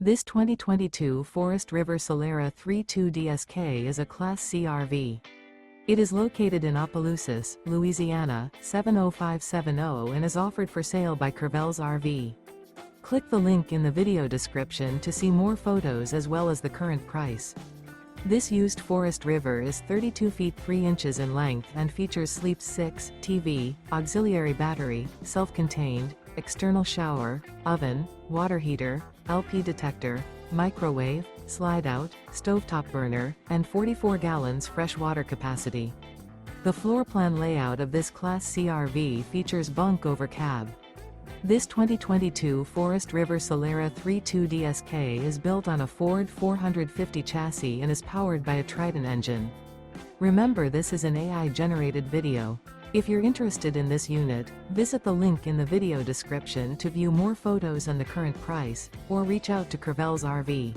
This 2022 Forest River Solera 32 DSK is a Class C RV. It is located in Opelousas, Louisiana, 70570 and is offered for sale by Crevel's RV. Click the link in the video description to see more photos as well as the current price. This used Forest River is 32 feet 3 inches in length and features Sleep 6, TV, auxiliary battery, self-contained, external shower, oven, water heater, LP detector, microwave, slide-out, stovetop burner, and 44 gallons fresh water capacity. The floor plan layout of this Class C RV features bunk over cab. This 2022 Forest River Solera 32 DSK is built on a Ford 450 chassis and is powered by a Triton engine. Remember, this is an AI-generated video. If you're interested in this unit, visit the link in the video description to view more photos and the current price, or reach out to Crevel's RV.